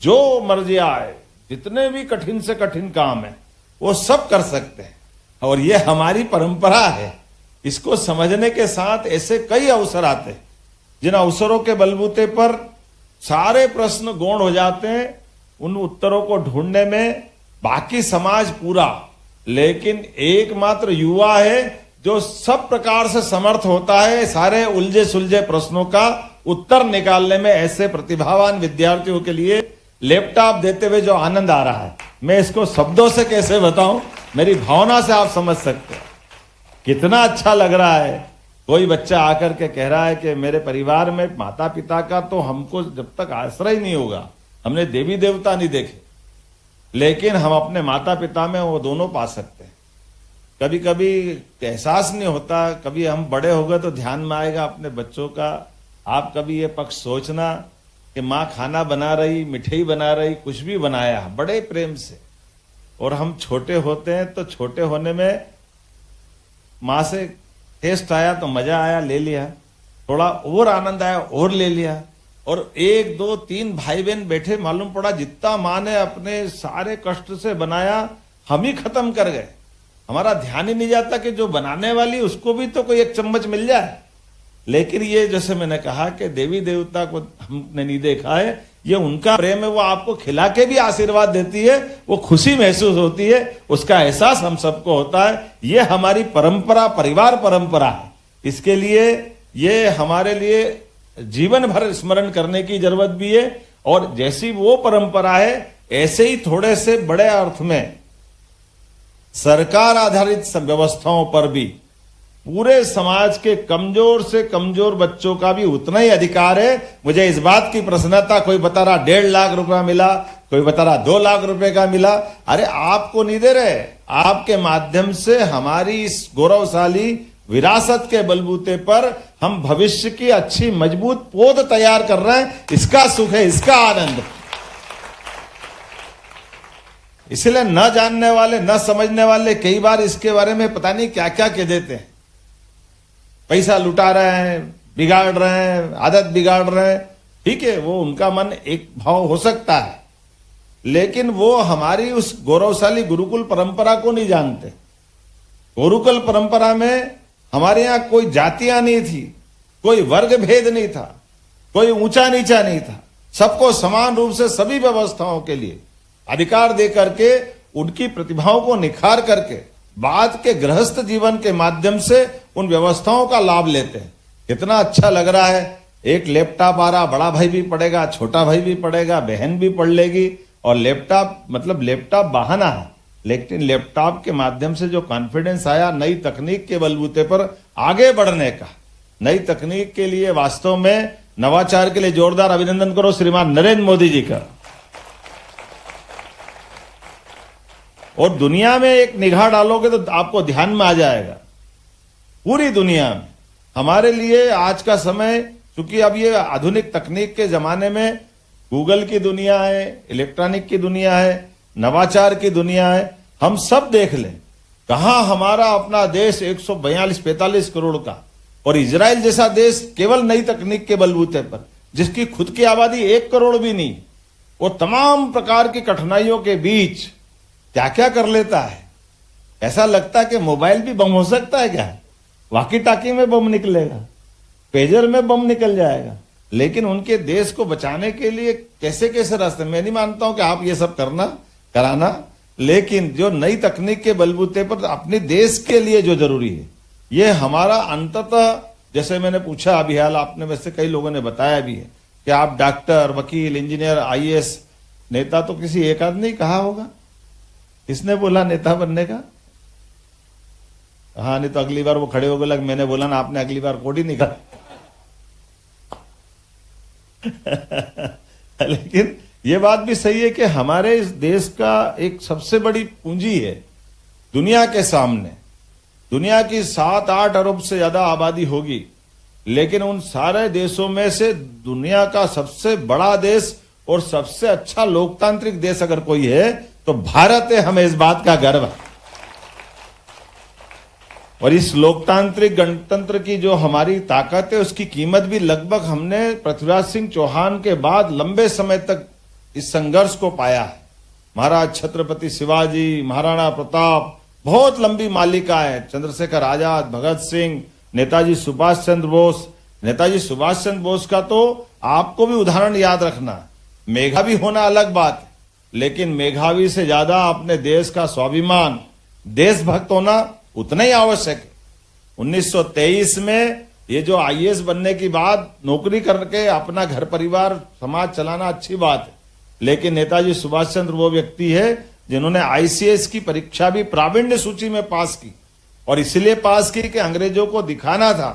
जो मर्जी आए, जितने भी कठिन से कठिन काम है वो सब कर सकते हैं, और ये हमारी परंपरा है। इसको समझने के साथ ऐसे कई अवसर आते हैं जिन अवसरों के बलबूते पर सारे प्रश्न गौण हो जाते हैं, उन उत्तरों को ढूंढने में बाकी समाज पूरा, लेकिन एकमात्र युवा है जो सब प्रकार से समर्थ होता है सारे उलझे सुलझे प्रश्नों का उत्तर निकालने में। ऐसे प्रतिभावान विद्यार्थियों के लिए लैपटॉप देते हुए जो आनंद आ रहा है, मैं इसको शब्दों से कैसे बताऊं, मेरी भावना से आप समझ सकते हैं कितना अच्छा लग रहा है। कोई बच्चा आकर के कह रहा है कि मेरे परिवार में माता पिता का तो हमको जब तक आश्रय नहीं होगा, हमने देवी देवता नहीं देखे, लेकिन हम अपने माता पिता में वो दोनों पा सकते हैं। कभी कभी एहसास नहीं होता, कभी हम बड़े हो गए तो ध्यान में आएगा अपने बच्चों का। आप कभी ये पक्ष सोचना कि माँ खाना बना रही, मिठाई बना रही, कुछ भी बनाया बड़े प्रेम से, और हम छोटे होते हैं तो छोटे होने में माँ से टेस्ट आया तो मजा आया, ले लिया, थोड़ा और आनंद आया और ले लिया, और 1 2 3 भाई बहन बैठे, मालूम पड़ा जितना माँ ने अपने सारे कष्ट से बनाया हम ही खत्म कर गए। हमारा ध्यान ही नहीं जाता कि जो बनाने वाली उसको भी तो कोई 1 चम्मच मिल जाए। लेकिन ये जैसे मैंने कहा कि देवी देवता को हमने नहीं देखा है, ये उनका प्रेम है, वो आपको खिला के भी आशीर्वाद देती है, वो खुशी महसूस होती है, उसका एहसास हम सबको होता है। ये हमारी परंपरा, परिवार परंपरा है। इसके लिए ये हमारे लिए जीवन भर स्मरण करने की जरूरत भी है। और जैसी वो परंपरा है, ऐसे ही थोड़े से बड़े अर्थ में सरकार आधारित व्यवस्थाओं पर भी पूरे समाज के कमजोर से कमजोर बच्चों का भी उतना ही अधिकार है। मुझे इस बात की प्रसन्नता, कोई बता रहा 1.5 लाख रुपया मिला, कोई बता रहा 2 लाख रुपए का मिला। अरे आपको नहीं दे रहे, आपके माध्यम से हमारी इस गौरवशाली विरासत के बलबूते पर हम भविष्य की अच्छी मजबूत पौध तैयार कर रहे हैं। इसका सुख है, इसका आनंद। इसलिए न जानने वाले, न समझने वाले कई बार इसके बारे में पता नहीं क्या क्या कह देते हैं। पैसा लुटा रहे हैं, बिगाड़ रहे हैं, आदत बिगाड़ रहे हैं। ठीक है, वो उनका मन एक भाव हो सकता है, लेकिन वो हमारी उस गौरवशाली गुरुकुल परंपरा को नहीं जानते। गुरुकुल परंपरा में हमारे यहां कोई जातियां नहीं थी, कोई वर्ग भेद नहीं था, कोई ऊंचा नीचा नहीं था। सबको समान रूप से सभी व्यवस्थाओं के लिए अधिकार दे करके, उनकी प्रतिभाओं को निखार करके बाद के गृहस्थ जीवन के माध्यम से उन व्यवस्थाओं का लाभ लेते हैं। कितना अच्छा लग रहा है। एक लैपटॉप आ रहा, बड़ा भाई भी पढ़ेगा, छोटा भाई भी पढ़ेगा, बहन भी पढ़ लेगी। और लैपटॉप मतलब लैपटॉप बहाना है, लेकिन लैपटॉप के माध्यम से जो कॉन्फिडेंस आया नई तकनीक के बलबूते पर आगे बढ़ने का, नई तकनीक के लिए वास्तव में नवाचार के लिए जोरदार अभिनंदन करो श्रीमान नरेंद्र मोदी जी का। और दुनिया में एक निगाह डालोगे तो आपको ध्यान में आ जाएगा, पूरी दुनिया में हमारे लिए आज का समय, क्योंकि अब ये आधुनिक तकनीक के जमाने में गूगल की दुनिया है, इलेक्ट्रॉनिक की दुनिया है, नवाचार की दुनिया है। हम सब देख लें, कहां हमारा अपना देश 142-45 करोड़ का, और इजराइल जैसा देश केवल नई तकनीक के बलबूते पर, जिसकी खुद की आबादी 1 करोड़ भी नहीं, वो तमाम प्रकार की कठिनाइयों के बीच क्या क्या कर लेता है। ऐसा लगता है कि मोबाइल भी बम हो सकता है क्या? वाकी टाकी में बम निकलेगा, पेजर में बम निकल जाएगा। लेकिन उनके देश को बचाने के लिए कैसे कैसे रास्ते, मैं नहीं मानता हूं कि आप ये सब कराना, लेकिन जो नई तकनीक के बलबूते पर अपने देश के लिए जो जरूरी है, ये हमारा अंततः, जैसे मैंने पूछा अभी हाल, आपने में से कई लोगों ने बताया भी है कि आप डॉक्टर, वकील, इंजीनियर, IAS, नेता तो किसी एक आदमी नहीं कहा होगा। किसने बोला नेता बनने का? हाँ, नहीं तो अगली बार वो खड़े हो गए, मैंने बोला ना, आपने अगली बार कोड ही नहीं कहा। लेकिन ये बात भी सही है कि हमारे इस देश का एक सबसे बड़ी पूंजी है दुनिया के सामने। दुनिया की 7-8 अरब से ज्यादा आबादी होगी, लेकिन उन सारे देशों में से दुनिया का सबसे बड़ा देश और सबसे अच्छा लोकतांत्रिक देश अगर कोई है तो भारत है। हमें इस बात का गर्व है। और इस लोकतांत्रिक गणतंत्र की जो हमारी ताकत है, उसकी कीमत भी लगभग हमने पृथ्वीराज सिंह चौहान के बाद लंबे समय तक इस संघर्ष को पाया है। महाराज छत्रपति शिवाजी, महाराणा प्रताप, बहुत लंबी मालिका है। चंद्रशेखर आजाद, भगत सिंह, नेताजी सुभाष चंद्र बोस। नेताजी सुभाष चंद्र बोस का तो आपको भी उदाहरण याद रखना। मेधावी होना अलग बात है, लेकिन मेधावी से ज्यादा अपने देश का स्वाभिमान, देशभक्त होना उतना ही आवश्यक है। 1923 में ये जो IAS बनने के बाद नौकरी करके अपना घर परिवार समाज चलाना अच्छी बात है, लेकिन नेताजी सुभाष चंद्र वो व्यक्ति है जिन्होंने ICS की परीक्षा भी प्रावीण्य सूची में पास की, और इसलिए पास की कि अंग्रेजों को दिखाना था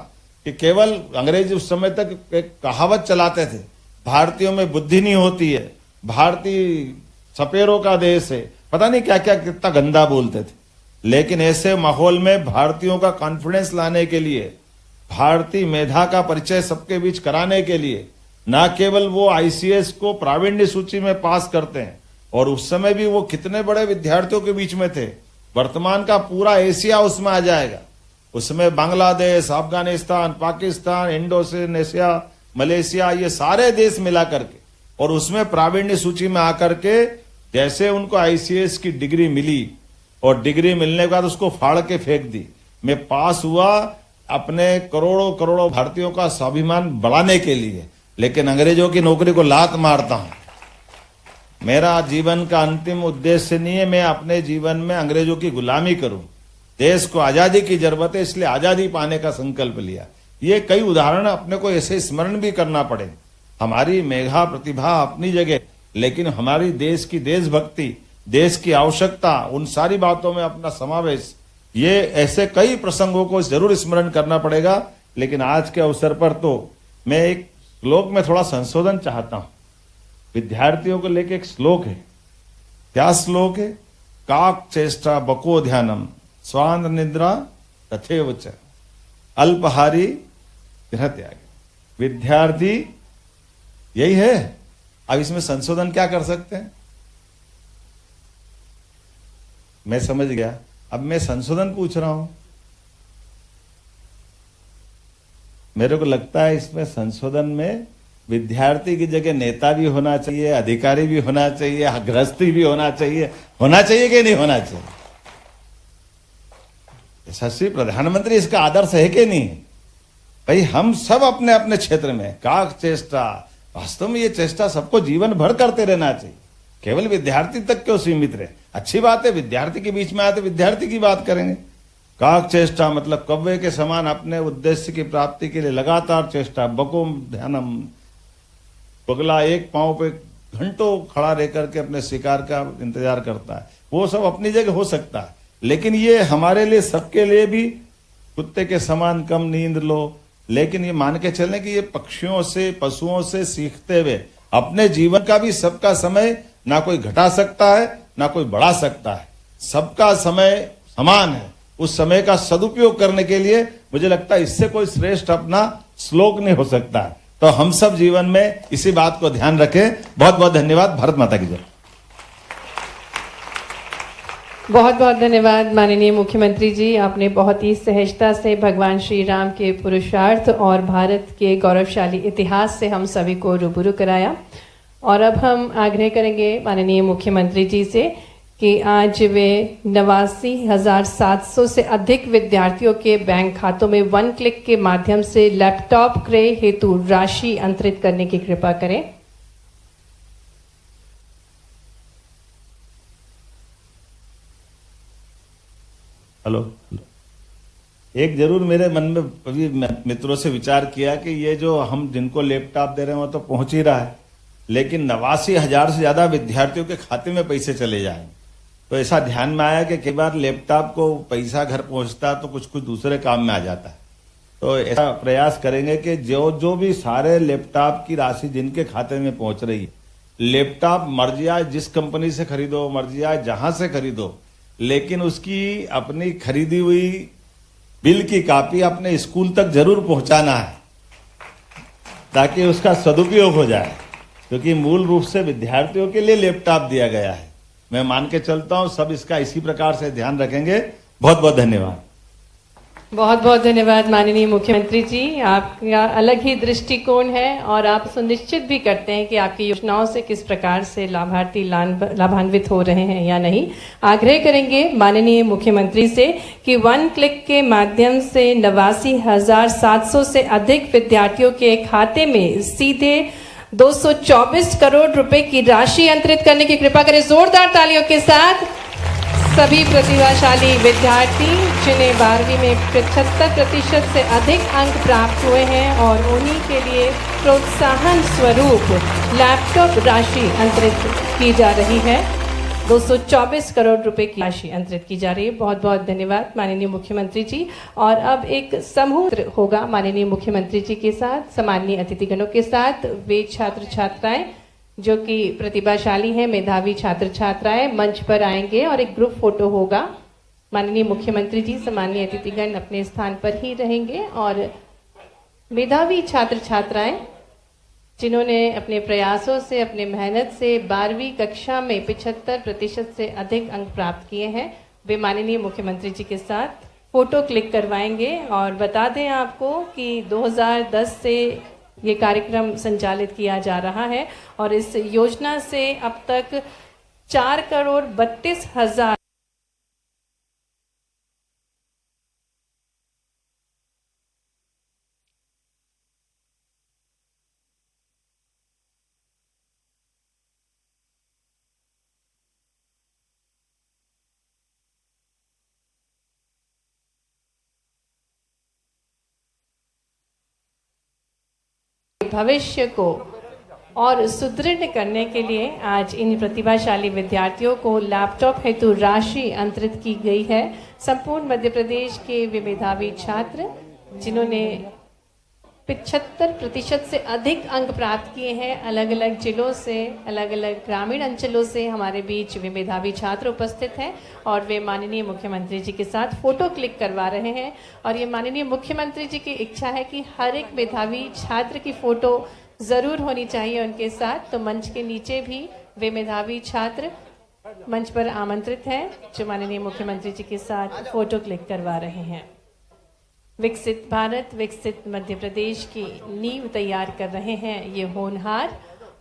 कि केवल अंग्रेज उस समय तक एक कहावत चलाते थे, भारतीयों में बुद्धि नहीं होती है, भारतीय सपेरों का देश है, पता नहीं क्या क्या कितना गंदा बोलते थे। लेकिन ऐसे माहौल में भारतीयों का कॉन्फिडेंस लाने के लिए, भारतीय मेधा का परिचय सबके बीच कराने के लिए, न केवल वो आईसीएस को प्रावीण्य सूची में पास करते हैं, और उस समय भी वो कितने बड़े विद्यार्थियों के बीच में थे, वर्तमान का पूरा एशिया उसमें आ जाएगा। उसमें बांग्लादेश, अफगानिस्तान, पाकिस्तान, इंडोनेशिया, मलेशिया, ये सारे देश मिला करके, और उसमें प्रावीण्य सूची में आकर के जैसे उनको आईसीएस की डिग्री मिली, और डिग्री मिलने के बाद उसको फाड़ के फेंक दी। मैं पास हुआ अपने करोड़ों करोड़ों भारतीयों का स्वाभिमान बढ़ाने के लिए, लेकिन अंग्रेजों की नौकरी को लात मारता हूं। मेरा जीवन का अंतिम उद्देश्य नहीं है मैं अपने जीवन में अंग्रेजों की गुलामी करूं। देश को आजादी की जरूरत है, इसलिए आजादी पाने का संकल्प लिया। ये कई उदाहरण अपने को ऐसे स्मरण भी करना पड़े। हमारी मेधा प्रतिभा अपनी जगह, लेकिन हमारी देश की देशभक्ति, देश की आवश्यकता, उन सारी बातों में अपना समावेश, ये ऐसे कई प्रसंगों को जरूर स्मरण करना पड़ेगा। लेकिन आज के अवसर पर तो मैं एक श्लोक में थोड़ा संशोधन चाहता हूं। विद्यार्थियों को लेकर एक श्लोक है। क्या श्लोक है? काक चेष्टा बको ध्यानम स्वान निद्रा तथेव च अल्पहारी गृह त्याग। विद्यार्थी यही है। अब इसमें संशोधन क्या कर सकते हैं? मैं समझ गया। अब मैं संशोधन पूछ रहा हूं। मेरे को लगता है इसमें संशोधन में विद्यार्थी की जगह नेता भी होना चाहिए, अधिकारी भी होना चाहिए, गृहस्थी भी होना चाहिए। होना चाहिए कि नहीं होना चाहिए? यशस्वी प्रधानमंत्री इसका आदर्श है कि नहीं? भाई हम सब अपने अपने क्षेत्र में काक चेष्टा, वास्तव में ये चेष्टा सबको जीवन भर करते रहना चाहिए। केवल विद्यार्थी तक क्यों सीमित रहे? अच्छी बात है, विद्यार्थी के बीच में आते विद्यार्थी की बात करेंगे। काक चेष्टा मतलब कौवे के समान अपने उद्देश्य की प्राप्ति के लिए लगातार चेष्टा। बको ध्यानम, बगला एक पांव पे घंटों खड़ा रह करके अपने शिकार का इंतजार करता है। वो सब अपनी जगह हो सकता है, लेकिन ये हमारे लिए, सबके लिए भी कुत्ते के समान कम नींद लो। लेकिन ये मान के चलें कि ये पक्षियों से, पशुओं से सीखते हुए अपने जीवन का भी सबका समय ना कोई घटा सकता है ना कोई बढ़ा सकता है। सबका समय समान है। उस समय का सदुपयोग करने के लिए मुझे लगता है इससे कोई श्रेष्ठ अपना श्लोक नहीं हो सकता है। तो हम सब जीवन में इसी बात को ध्यान रखें। बहुत बहुत धन्यवाद। भारत माता की जय। बहुत बहुत धन्यवाद माननीय मुख्यमंत्री जी। आपने बहुत ही सहजता से भगवान श्री राम के पुरुषार्थ और भारत के गौरवशाली इतिहास से हम सभी को रूबरू कराया। और अब हम आग्रह करेंगे माननीय मुख्यमंत्री जी से कि आज वे 89,700 से अधिक विद्यार्थियों के बैंक खातों में 1 क्लिक के माध्यम से लैपटॉप क्रय हेतु राशि अंतरित करने की कृपा करें। हेलो। एक जरूर मेरे मन में अभी मित्रों से विचार किया कि ये जो हम जिनको लैपटॉप दे रहे हैं वो तो पहुंच ही रहा है, लेकिन 89,000 से ज्यादा विद्यार्थियों के खाते में पैसे चले जाएंगे। तो ऐसा ध्यान में आया कि कई बार लैपटॉप को पैसा घर पहुंचता तो कुछ कुछ दूसरे काम में आ जाता है। तो ऐसा प्रयास करेंगे कि जो भी सारे लैपटॉप की राशि जिनके खाते में पहुंच रही है, लैपटॉप मर्जी आए जिस कंपनी से खरीदो, मर्जी आए जहां से खरीदो, लेकिन उसकी अपनी खरीदी हुई बिल की कॉपी अपने स्कूल तक जरूर पहुंचाना है, ताकि उसका सदुपयोग हो जाए। क्योंकि मूल रूप से विद्यार्थियों के लिए लैपटॉप दिया गया है। मैं मान के चलता हूं सब इसका इसी प्रकार से ध्यान रखेंगे। बहुत बहुत धन्यवाद। बहुत बहुत धन्यवाद माननीय मुख्यमंत्री जी। आपका अलग ही दृष्टिकोण है और आप सुनिश्चित भी करते हैं कि आपकी योजनाओं से किस प्रकार से लाभार्थी लाभान्वित हो रहे हैं या नहीं। आग्रह करेंगे माननीय मुख्यमंत्री से कि 1 क्लिक के माध्यम से 89,700 से अधिक विद्यार्थियों के खाते में सीधे 224 करोड़ रुपए की राशि अंतरित करने की कृपा करें। जोरदार तालियों के साथ सभी प्रतिभाशाली विद्यार्थी जिन्हें 12वीं में 75% से अधिक अंक प्राप्त हुए हैं और उन्हीं के लिए प्रोत्साहन स्वरूप लैपटॉप राशि अंतरित की जा रही है। 224 करोड़ रुपए की राशि अंतरित की जा रही है। बहुत बहुत धन्यवाद माननीय मुख्यमंत्री जी। और अब एक समूह होगा माननीय मुख्यमंत्री जी के साथ, सम्मानीय अतिथिगणों के साथ। वे छात्र छात्राएं जो कि प्रतिभाशाली हैं, मेधावी छात्र छात्राएं मंच पर आएंगे और एक ग्रुप फोटो होगा। माननीय मुख्यमंत्री जी, सम्मानीय अतिथिगण अपने स्थान पर ही रहेंगे और मेधावी छात्र छात्राएं जिन्होंने अपने प्रयासों से, अपने मेहनत से 12वीं कक्षा में 75% से अधिक अंक प्राप्त किए हैं, वे माननीय मुख्यमंत्री जी के साथ फोटो क्लिक करवाएंगे। और बता दें आपको कि 2010 से ये कार्यक्रम संचालित किया जा रहा है और इस योजना से अब तक 4,32,000 भविष्य को और सुदृढ़ करने के लिए आज इन प्रतिभाशाली विद्यार्थियों को लैपटॉप हेतु राशि अंतरित की गई है। संपूर्ण मध्य प्रदेश के वे मेधावी छात्र जिन्होंने 75% से अधिक अंक प्राप्त किए हैं, अलग अलग जिलों से, अलग अलग ग्रामीण अंचलों से हमारे बीच वे मेधावी छात्र उपस्थित हैं और वे माननीय मुख्यमंत्री जी के साथ फोटो क्लिक करवा रहे हैं। और ये माननीय मुख्यमंत्री जी की इच्छा है कि हर एक मेधावी छात्र की फोटो जरूर होनी चाहिए उनके साथ। तो मंच के नीचे भी वे मेधावी छात्र मंच पर आमंत्रित हैं जो माननीय मुख्यमंत्री जी के साथ फोटो क्लिक करवा रहे हैं। विकसित भारत, विकसित मध्य प्रदेश की नींव तैयार कर रहे हैं ये होनहार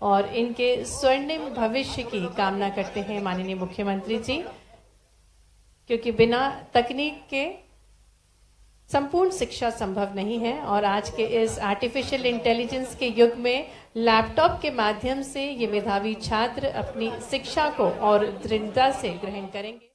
और इनके स्वर्णिम भविष्य की कामना करते हैं माननीय मुख्यमंत्री जी, क्योंकि बिना तकनीक के संपूर्ण शिक्षा संभव नहीं है। और आज के इस आर्टिफिशियल इंटेलिजेंस के युग में लैपटॉप के माध्यम से ये मेधावी छात्र अपनी शिक्षा को और दृढ़ता से ग्रहण करेंगे।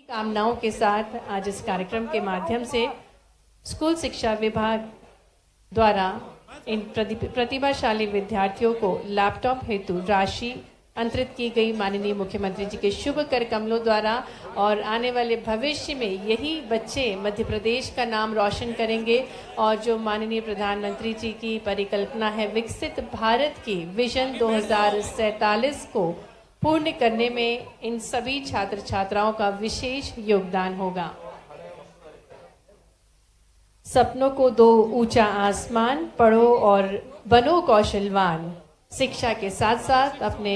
कामनाओं के साथ आज इस कार्यक्रम के माध्यम से स्कूल शिक्षा विभाग द्वारा इन प्रतिभाशाली विद्यार्थियों को लैपटॉप हेतु राशि अंतरित की गई माननीय मुख्यमंत्री जी के शुभ कर कमलों द्वारा। और आने वाले भविष्य में यही बच्चे मध्य प्रदेश का नाम रोशन करेंगे और जो माननीय प्रधानमंत्री जी की परिकल्पना है विकसित भारत की विजन 2047 को पूर्ण करने में इन सभी छात्र छात्राओं का विशेष योगदान होगा। सपनों को दो ऊंचा आसमान, पढ़ो और बनो कौशलवान। शिक्षा के साथ साथ अपने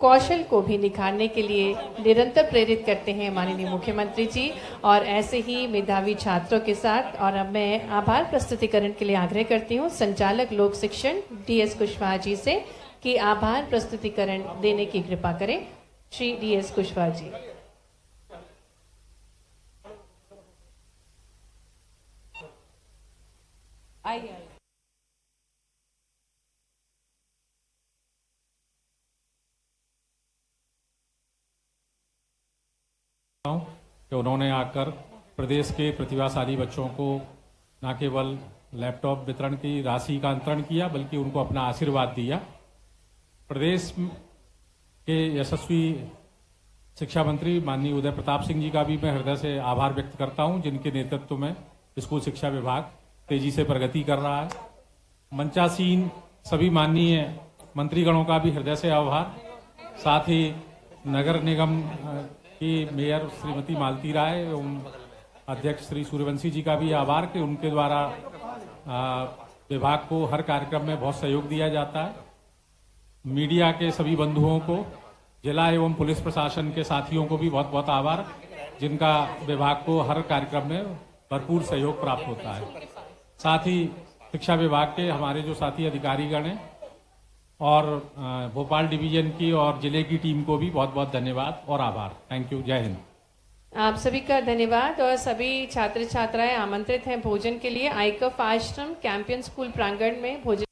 कौशल को भी निखारने के लिए निरंतर प्रेरित करते हैं माननीय मुख्यमंत्री जी और ऐसे ही मेधावी छात्रों के साथ। और अब मैं आभार प्रस्तुतिकरण के लिए आग्रह करती हूँ संचालक लोक शिक्षण DS कुशवाहा जी से कि आभार प्रस्तुतिकरण देने की कृपा करें। श्री DS कुशवाहा जी। आइए। कि उन्होंने आकर प्रदेश के प्रतिभाशाली बच्चों को न केवल लैपटॉप वितरण की राशि का अंतरण किया बल्कि उनको अपना आशीर्वाद दिया। प्रदेश के यशस्वी शिक्षा मंत्री माननीय उदय प्रताप सिंह जी का भी मैं हृदय से आभार व्यक्त करता हूं, जिनके नेतृत्व में स्कूल शिक्षा विभाग तेजी से प्रगति कर रहा है। मंचासीन सभी माननीय मंत्रीगणों का भी हृदय से आभार, साथ ही नगर निगम की मेयर श्रीमती मालती राय एवं अध्यक्ष श्री सूर्यवंशी जी का भी आभार कि उनके द्वारा विभाग को हर कार्यक्रम में बहुत सहयोग दिया जाता है। मीडिया के सभी बंधुओं को, जिला एवं पुलिस प्रशासन के साथियों को भी बहुत बहुत आभार, जिनका विभाग को हर कार्यक्रम में भरपूर सहयोग प्राप्त होता है। साथ ही शिक्षा विभाग के हमारे जो साथी अधिकारीगण हैं और भोपाल डिवीजन की और जिले की टीम को भी बहुत बहुत धन्यवाद और आभार। Thank you. जय हिंद। आप सभी का धन्यवाद। और सभी छात्र छात्राएं आमंत्रित हैं भोजन के लिए। आइकफ आश्रम कैंपियन स्कूल प्रांगण में भोजन